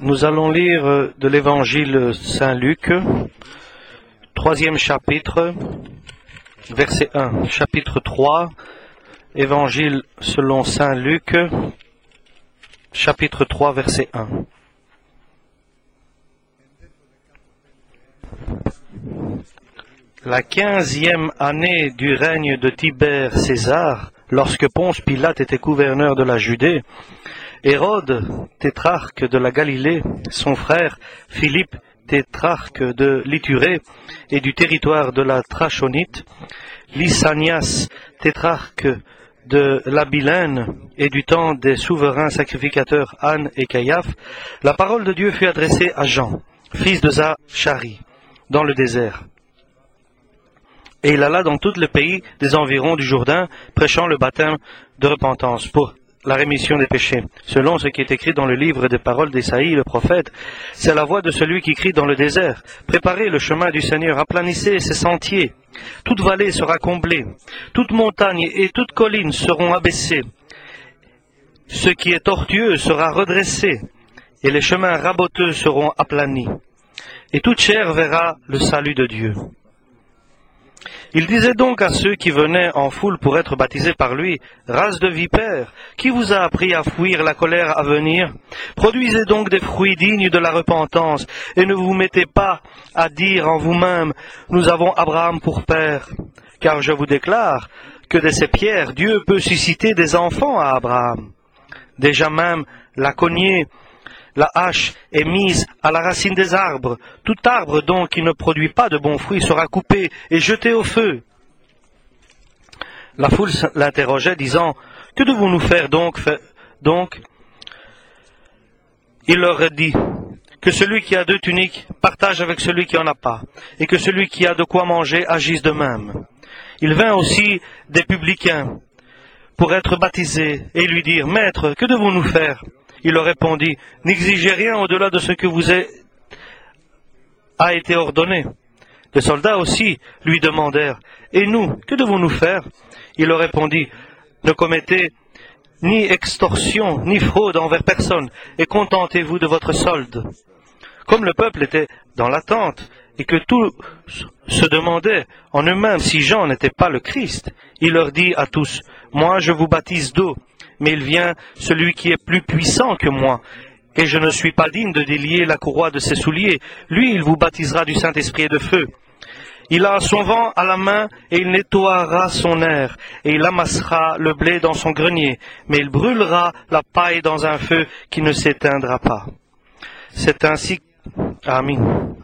Nous allons lire de l'Évangile Saint-Luc, 3e chapitre, verset 1. Chapitre 3, Évangile selon Saint-Luc, chapitre 3, verset 1. La 15e année du règne de Tibère César, lorsque Ponce Pilate était gouverneur de la Judée, Hérode, tétrarque de la Galilée, son frère Philippe, tétrarque de l'Ithurée et du territoire de la Trachonite, Lysanias, tétrarque de l'Abilène et du temps des souverains sacrificateurs Anne et Caïaphe, la parole de Dieu fut adressée à Jean, fils de Zacharie, dans le désert. Et il alla dans tout le pays des environs du Jourdain, prêchant le baptême de repentance pour la rémission des péchés. Selon ce qui est écrit dans le livre des paroles d'Ésaïe, le prophète, c'est la voix de celui qui crie dans le désert. Préparez le chemin du Seigneur, aplanissez ses sentiers. Toute vallée sera comblée, toute montagne et toute colline seront abaissées. Ce qui est tortueux sera redressé, et les chemins raboteux seront aplanis. Et toute chair verra le salut de Dieu. Il disait donc à ceux qui venaient en foule pour être baptisés par lui, « Race de vipères, qui vous a appris à fuir la colère à venir? Produisez donc des fruits dignes de la repentance, et ne vous mettez pas à dire en vous-même, « Nous avons Abraham pour père. » Car je vous déclare que de ces pierres, Dieu peut susciter des enfants à Abraham. Déjà même, la cognée, la hache est mise à la racine des arbres. Tout arbre donc qui ne produit pas de bons fruits sera coupé et jeté au feu. La foule l'interrogeait, disant, « Que devons-nous faire donc ?» Il leur dit, « Que celui qui a 2 tuniques partage avec celui qui n'en a pas, et que celui qui a de quoi manger agisse de même. » Il vint aussi des publicains pour être baptisés et lui dire, « Maître, que devons-nous faire ?» Il leur répondit, « N'exigez rien au-delà de ce que vous a été ordonné. » Les soldats aussi lui demandèrent, « Et nous, que devons-nous faire ?» Il leur répondit, « Ne commettez ni extorsion, ni fraude envers personne, et contentez-vous de votre solde. » Comme le peuple était dans l'attente, et que tous se demandaient en eux-mêmes si Jean n'était pas le Christ, il leur dit à tous, « Moi je vous baptise d'eau, mais il vient celui qui est plus puissant que moi, et je ne suis pas digne de délier la courroie de ses souliers. Lui, il vous baptisera du Saint-Esprit et de feu. Il a son vent à la main, et il nettoiera son aire, et il amassera le blé dans son grenier, mais il brûlera la paille dans un feu qui ne s'éteindra pas. » C'est ainsi. Amen.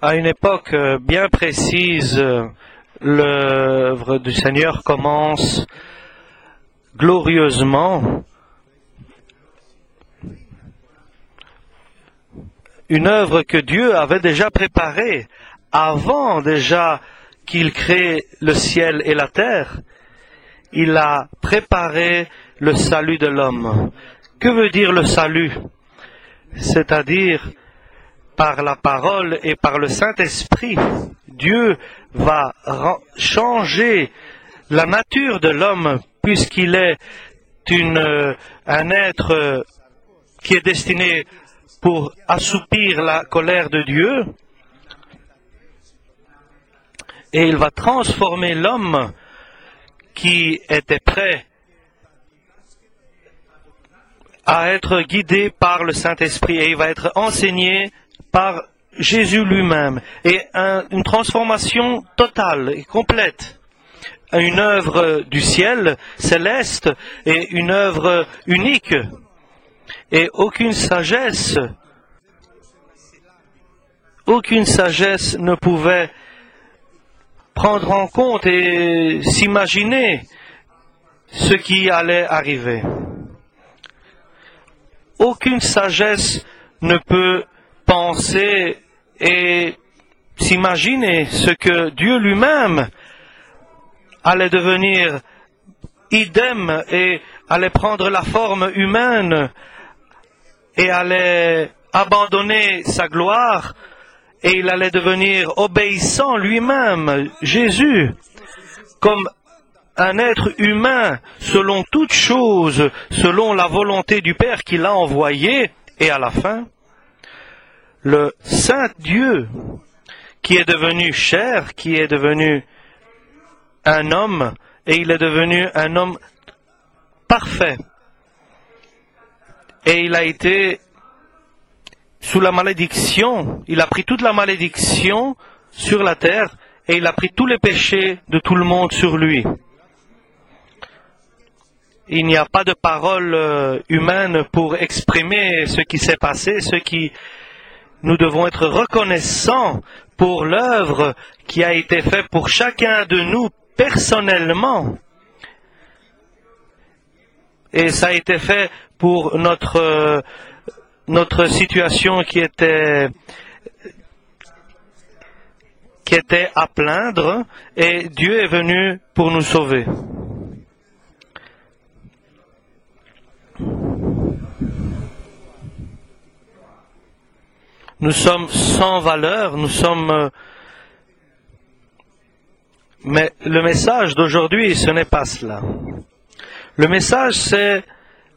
À une époque bien précise, l'œuvre du Seigneur commence glorieusement. Une œuvre que Dieu avait déjà préparée avant déjà qu'il crée le ciel et la terre. Il a préparé le salut de l'homme. Que veut dire le salut? C'est-à-dire, par la parole et par le Saint-Esprit, Dieu va changer la nature de l'homme, puisqu'il est un être qui est destiné pour assoupir la colère de Dieu, et il va transformer l'homme qui était prêt à être guidé par le Saint-Esprit, et il va être enseigné par Jésus lui-même, et une transformation totale et complète, une œuvre du ciel céleste et une œuvre unique, et aucune sagesse ne pouvait prendre en compte et s'imaginer ce qui allait arriver. Aucune sagesse ne peut penser et s'imaginer ce que Dieu lui-même allait devenir idem et allait prendre la forme humaine et allait abandonner sa gloire et il allait devenir obéissant lui-même, Jésus, comme un être humain, selon toute chose, selon la volonté du Père qui l'a envoyé, et à la fin, le Saint Dieu, qui est devenu chair, qui est devenu un homme, et il est devenu un homme parfait. Et il a été sous la malédiction, il a pris toute la malédiction sur la terre, et il a pris tous les péchés de tout le monde sur lui. Il n'y a pas de parole humaine pour exprimer ce qui s'est passé, nous devons être reconnaissants pour l'œuvre qui a été faite pour chacun de nous personnellement. Et ça a été fait pour notre situation qui était à plaindre, et Dieu est venu pour nous sauver. Nous sommes sans valeur, mais le message d'aujourd'hui, ce n'est pas cela. Le message, c'est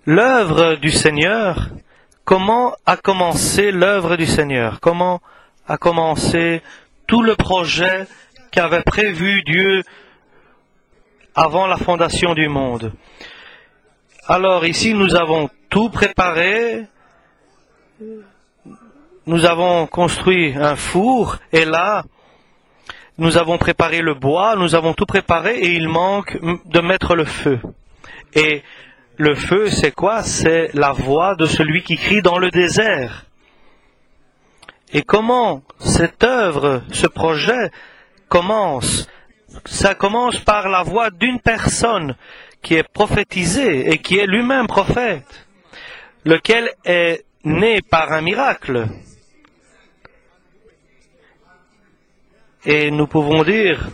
l'œuvre du Seigneur. Comment a commencé l'œuvre du Seigneur? Comment a commencé tout le projet qu'avait prévu Dieu avant la fondation du monde? Alors ici, nous avons tout préparé. Nous avons construit un four, et là, nous avons préparé le bois, nous avons tout préparé, et il manque de mettre le feu. Et le feu, c'est quoi? C'est la voix de celui qui crie dans le désert. Et comment cette œuvre, ce projet commence? Ça commence par la voix d'une personne qui est prophétisée et qui est lui-même prophète, lequel est né par un miracle. Et nous pouvons dire,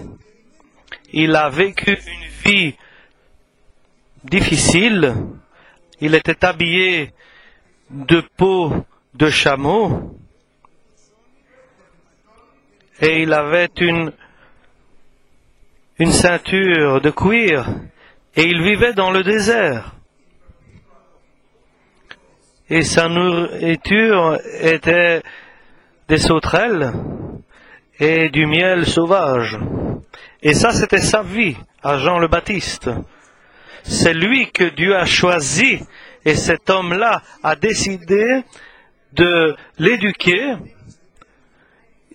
il a vécu une vie difficile, il était habillé de peau de chameau, et il avait une ceinture de cuir, et il vivait dans le désert. Et sa nourriture était des sauterelles et du miel sauvage. Et ça, c'était sa vie à Jean le Baptiste. C'est lui que Dieu a choisi, et cet homme-là a décidé de l'éduquer,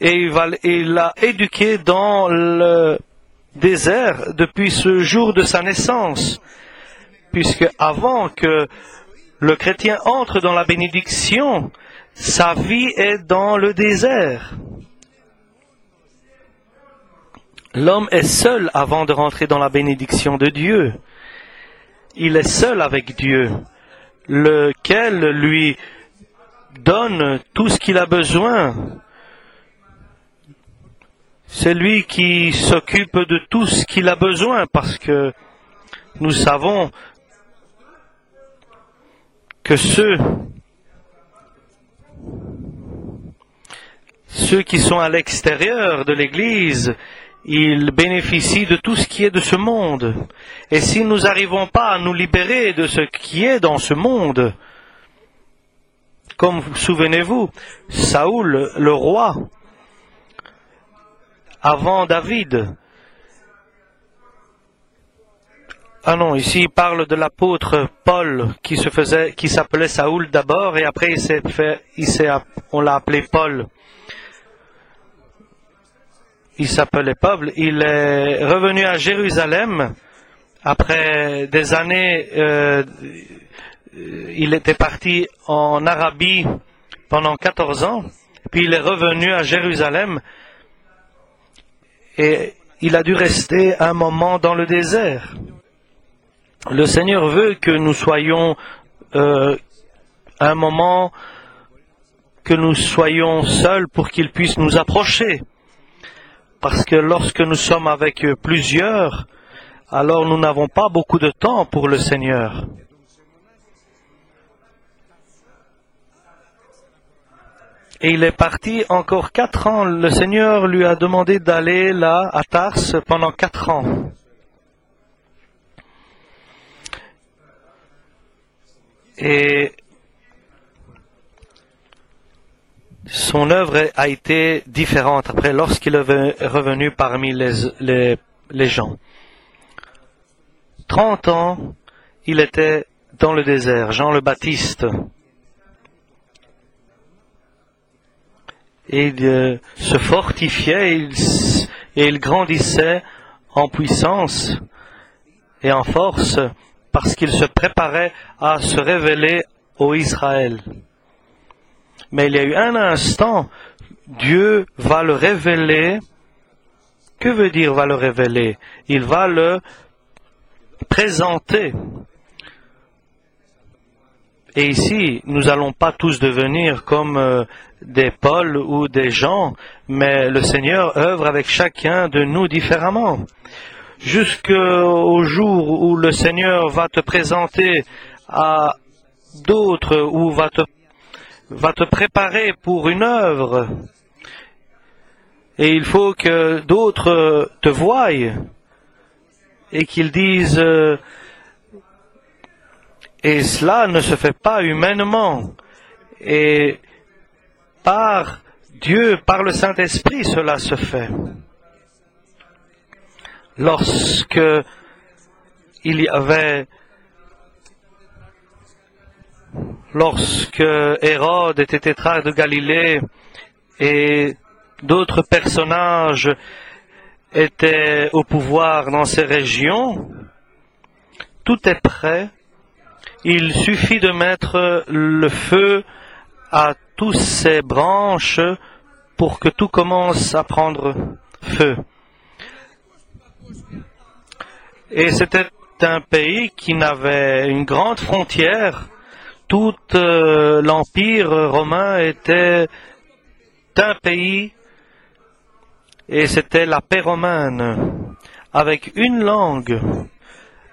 et il l'a éduqué dans le désert depuis ce jour de sa naissance, puisque avant que le chrétien entre dans la bénédiction, sa vie est dans le désert. L'homme est seul avant de rentrer dans la bénédiction de Dieu. Il est seul avec Dieu, lequel lui donne tout ce qu'il a besoin. C'est lui qui s'occupe de tout ce qu'il a besoin, parce que nous savons que ceux qui sont à l'extérieur de l'Église, ils bénéficient de tout ce qui est de ce monde. Et si nous n'arrivons pas à nous libérer de ce qui est dans ce monde, comme souvenez-vous, Saoul, le roi, avant David. Ah non, ici il parle de l'apôtre Paul qui s'appelait Saoul d'abord, et après on l'a appelé Paul. Il s'appelait Paul. Il est revenu à Jérusalem après des années. Il était parti en Arabie pendant 14 ans, puis il est revenu à Jérusalem, et il a dû rester un moment dans le désert. Le Seigneur veut que nous soyons un moment, que nous soyons seuls pour qu'il puisse nous approcher. Parce que lorsque nous sommes avec plusieurs, alors nous n'avons pas beaucoup de temps pour le Seigneur. Et il est parti encore 4 ans. Le Seigneur lui a demandé d'aller là, à Tars, pendant 4 ans. Et son œuvre a été différente après lorsqu'il est revenu parmi les gens. 30 ans, il était dans le désert, Jean le Baptiste. Et il se fortifiait et il grandissait en puissance et en force parce qu'il se préparait à se révéler au Israël. Mais il y a eu un instant, Dieu va le révéler. Que veut dire va le révéler? Il va le présenter. Et ici, nous n'allons pas tous devenir comme des Paul ou des Jean, mais le Seigneur œuvre avec chacun de nous différemment. Jusqu'au jour où le Seigneur va te présenter à d'autres ou va te préparer pour une œuvre. Et il faut que d'autres te voient et qu'ils disent et cela ne se fait pas humainement. Et par Dieu, par le Saint-Esprit, cela se fait. Lorsque Hérode était tétrarque de Galilée et d'autres personnages étaient au pouvoir dans ces régions, tout est prêt. Il suffit de mettre le feu à toutes ces branches pour que tout commence à prendre feu. Et c'était un pays qui n'avait une grande frontière. Tout l'Empire romain était un pays et c'était la paix romaine avec une langue.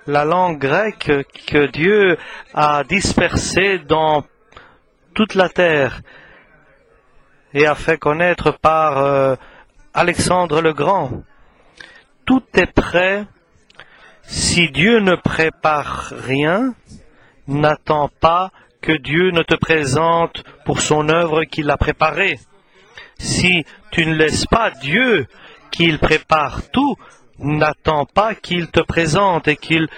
La langue grecque que Dieu a dispersée dans toute la terre et a fait connaître par Alexandre le Grand. Tout est prêt. Si Dieu ne prépare rien, n'attends pas que Dieu ne te présente pour son œuvre qu'il a préparée. Si tu ne laisses pas Dieu qu'il prépare tout, n'attends pas qu'il te présente et qu'il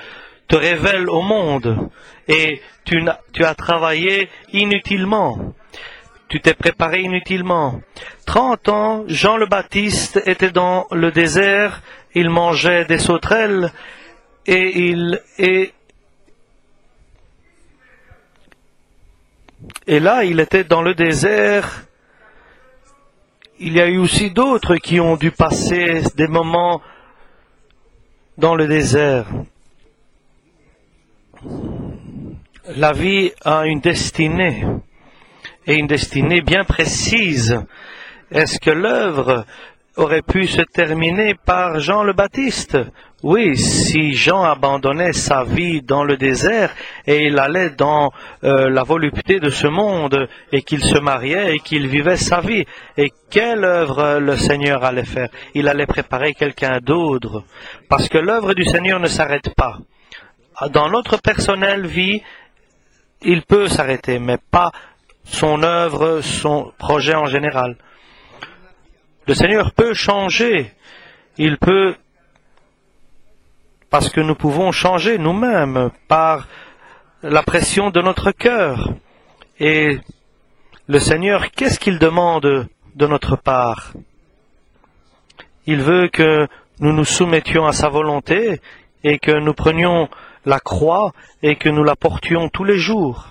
te révèle au monde. Et tu as travaillé inutilement. Tu t'es préparé inutilement. 30 ans, Jean le Baptiste était dans le désert, il mangeait des sauterelles et là, il était dans le désert. Il y a eu aussi d'autres qui ont dû passer des moments dans le désert. La vie a une destinée, et une destinée bien précise. Est-ce que l'œuvre aurait pu se terminer par Jean le Baptiste? Oui, si Jean abandonnait sa vie dans le désert et il allait dans la volupté de ce monde et qu'il se mariait et qu'il vivait sa vie, et quelle œuvre le Seigneur allait faire? Il allait préparer quelqu'un d'autre, parce que l'œuvre du Seigneur ne s'arrête pas. Dans notre personnelle vie, il peut s'arrêter, mais pas son œuvre, son projet en général. Le Seigneur peut changer, il peut, parce que nous pouvons changer nous-mêmes par la pression de notre cœur. Et le Seigneur, qu'est-ce qu'il demande de notre part? Il veut que nous nous soumettions à sa volonté et que nous prenions la croix et que nous la portions tous les jours.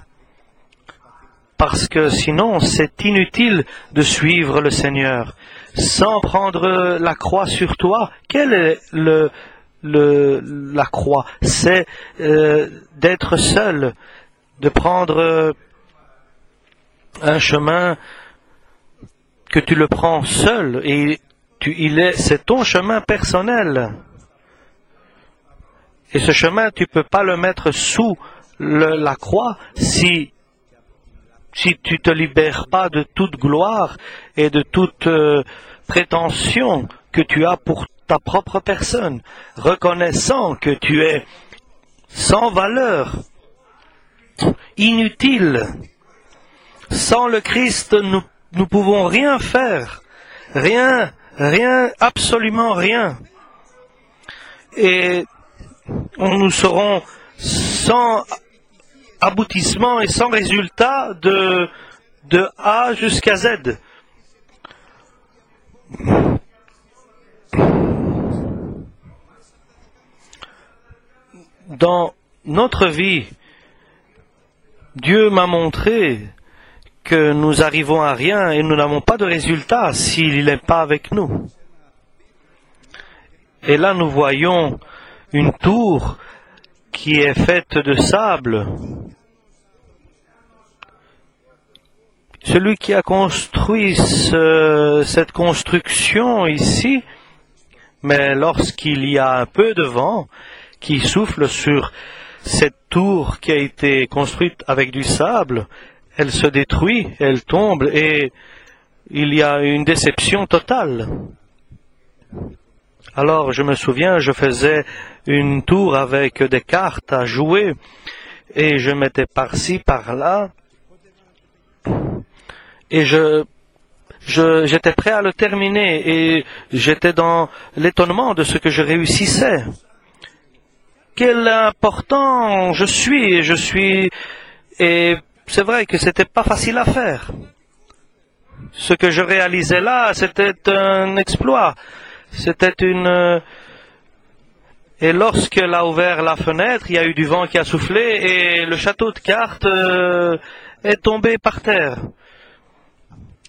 Parce que sinon, c'est inutile de suivre le Seigneur. Sans prendre la croix sur toi, quelle est la croix? C'est d'être seul, de prendre un chemin que tu le prends seul et c'est ton chemin personnel. Et ce chemin, tu ne peux pas le mettre sous la croix si si tu te libères pas de toute gloire et de toute prétention que tu as pour ta propre personne, reconnaissant que tu es sans valeur, inutile. Sans le Christ, nous pouvons rien faire. Rien, absolument rien. Et nous serons sans aboutissement et sans résultat de A jusqu'à Z. Dans notre vie, Dieu m'a montré que nous arrivons à rien et nous n'avons pas de résultat s'il n'est pas avec nous. Et là, nous voyons une tour qui est faite de sable. Celui qui a construit cette construction ici, mais lorsqu'il y a un peu de vent qui souffle sur cette tour qui a été construite avec du sable, elle se détruit, elle tombe et il y a une déception totale. Alors je me souviens, je faisais une tour avec des cartes à jouer et je mettais par-ci, par-là et j'étais prêt à le terminer et j'étais dans l'étonnement de ce que je réussissais. Quel important je suis et c'est vrai que c'était pas facile à faire. Ce que je réalisais là, c'était un exploit. C'était et lorsqu'elle a ouvert la fenêtre, il y a eu du vent qui a soufflé et le château de cartes est tombé par terre.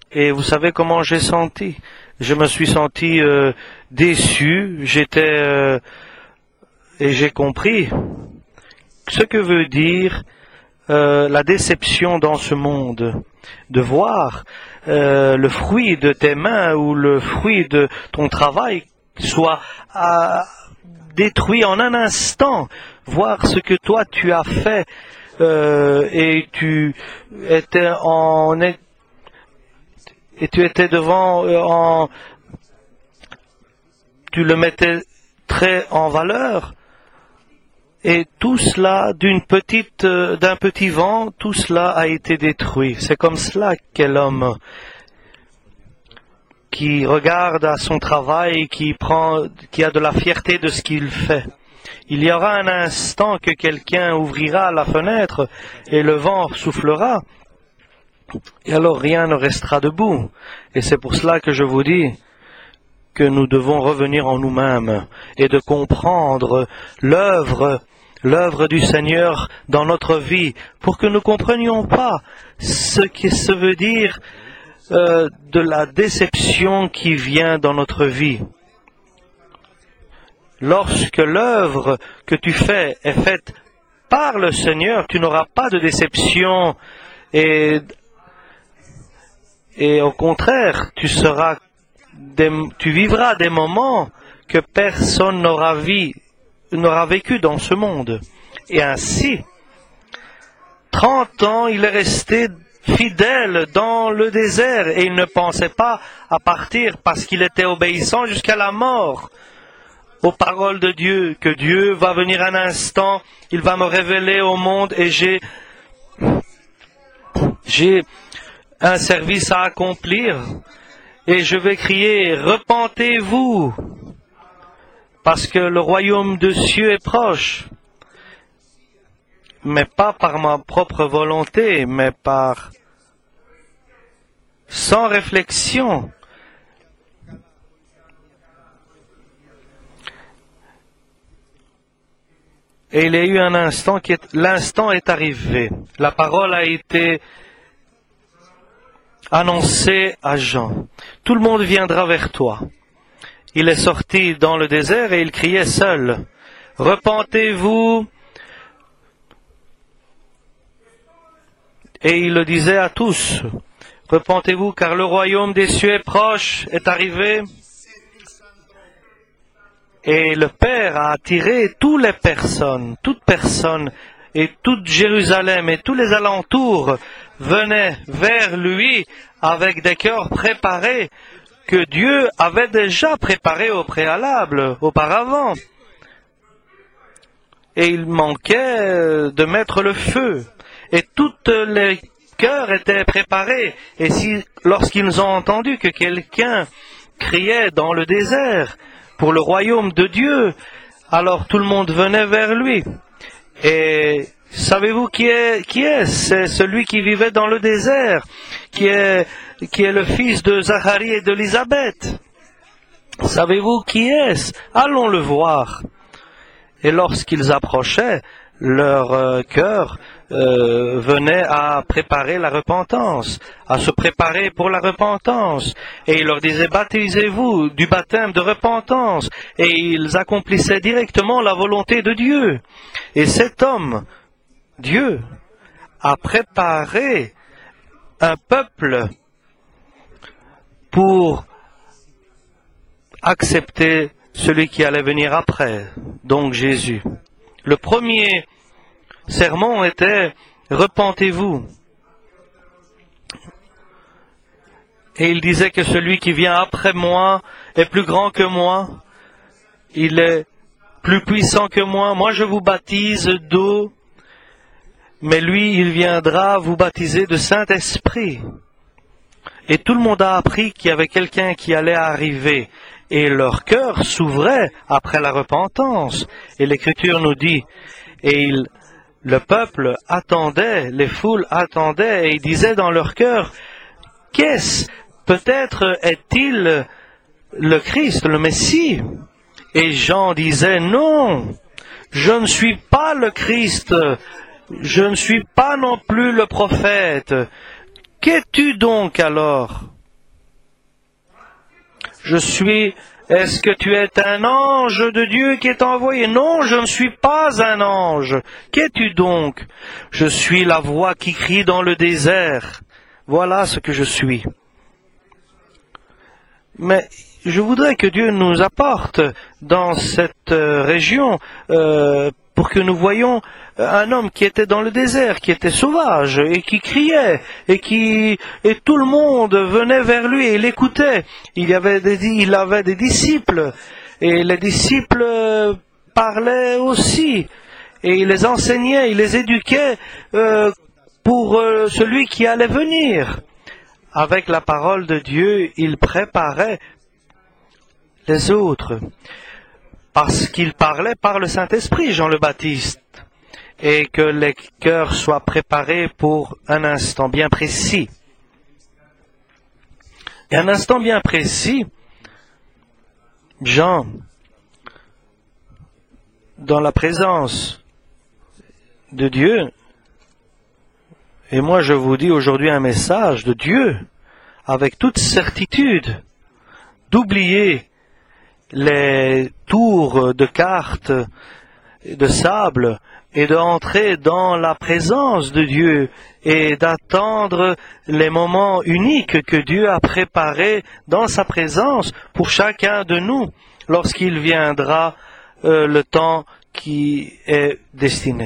Et vous savez comment j'ai senti? Je me suis senti déçu, et j'ai compris ce que veut dire la déception dans ce monde, de voir le fruit de tes mains ou le fruit de ton travail soit détruit en un instant, voir ce que toi tu as fait et tu étais devant, tu le mettais très en valeur. Et tout cela, d'un petit vent, tout cela a été détruit. C'est comme cela qu'est l'homme qui regarde à son travail, qui a de la fierté de ce qu'il fait. Il y aura un instant que quelqu'un ouvrira la fenêtre et le vent soufflera. Et alors rien ne restera debout. Et c'est pour cela que je vous dis que nous devons revenir en nous-mêmes et de comprendre l'œuvre du Seigneur dans notre vie pour que nous comprenions pas ce qui se veut dire de la déception qui vient dans notre vie. Lorsque l'œuvre que tu fais est faite par le Seigneur, tu n'auras pas de déception et au contraire, tu vivras des moments que personne n'aura vécu dans ce monde. Et ainsi, 30 ans, il est resté fidèle dans le désert et il ne pensait pas à partir parce qu'il était obéissant jusqu'à la mort aux paroles de Dieu, que Dieu va venir un instant, il va me révéler au monde et j'ai un service à accomplir et je vais crier, repentez-vous, parce que le royaume de cieux est proche, mais pas par ma propre volonté, mais sans réflexion. Et il y a eu un instant l'instant est arrivé. La parole a été annoncée à Jean. Tout le monde viendra vers toi. Il est sorti dans le désert et il criait seul. Repentez-vous. Et il le disait à tous. Repentez-vous car le royaume des cieux est proche, est arrivé. Et le Père a attiré toutes personnes, et toute Jérusalem et tous les alentours venaient vers lui avec des cœurs préparés que Dieu avait déjà préparés au préalable, auparavant. Et il manquait de mettre le feu. Et toutes les cœurs étaient préparés. Et lorsqu'ils ont entendu que quelqu'un criait dans le désert pour le royaume de Dieu, alors tout le monde venait vers lui. Et savez-vous qui est? C'est celui qui vivait dans le désert, qui est le fils de Zacharie et d'Élisabeth. Savez-vous qui est-ce? Allons le voir. Et lorsqu'ils approchaient, leur cœur venait à préparer la repentance, à se préparer pour la repentance. Et il leur disait, baptisez-vous du baptême de repentance. Et ils accomplissaient directement la volonté de Dieu. Et cet homme, Dieu, a préparé un peuple pour accepter celui qui allait venir après, donc Jésus. Le premier sermon était « Repentez-vous ». Et il disait que celui qui vient après moi est plus grand que moi, il est plus puissant que moi. Moi, je vous baptise d'eau, mais lui, il viendra vous baptiser de Saint-Esprit. Et tout le monde a appris qu'il y avait quelqu'un qui allait arriver. Et leur cœur s'ouvrait après la repentance. Et l'Écriture nous dit, le peuple attendait, les foules attendaient, et ils disaient dans leur cœur, qu'est-ce? Peut-être est-il le Christ, le Messie? Et Jean disait, non, je ne suis pas le Christ, je ne suis pas non plus le prophète. Qu'es-tu donc alors? Est-ce que tu es un ange de Dieu qui est envoyé? Non, je ne suis pas un ange. Qu'es-tu donc? Je suis la voix qui crie dans le désert. Voilà ce que je suis. Mais je voudrais que Dieu nous apporte dans cette région pour que nous voyions un homme qui était dans le désert, qui était sauvage et qui criait et tout le monde venait vers lui et l'écoutait. Il avait des disciples et les disciples parlaient aussi et il les enseignait, il les éduquait pour celui qui allait venir. Avec la parole de Dieu, il préparait les autres parce qu'il parlait par le Saint-Esprit, Jean le Baptiste, et que les cœurs soient préparés pour un instant bien précis. Et un instant bien précis, Jean, dans la présence de Dieu, et moi je vous dis aujourd'hui un message de Dieu, avec toute certitude, d'oublier les tours de cartes, de sable, et d'entrer dans la présence de Dieu et d'attendre les moments uniques que Dieu a préparés dans sa présence pour chacun de nous lorsqu'il viendra le temps qui est destiné.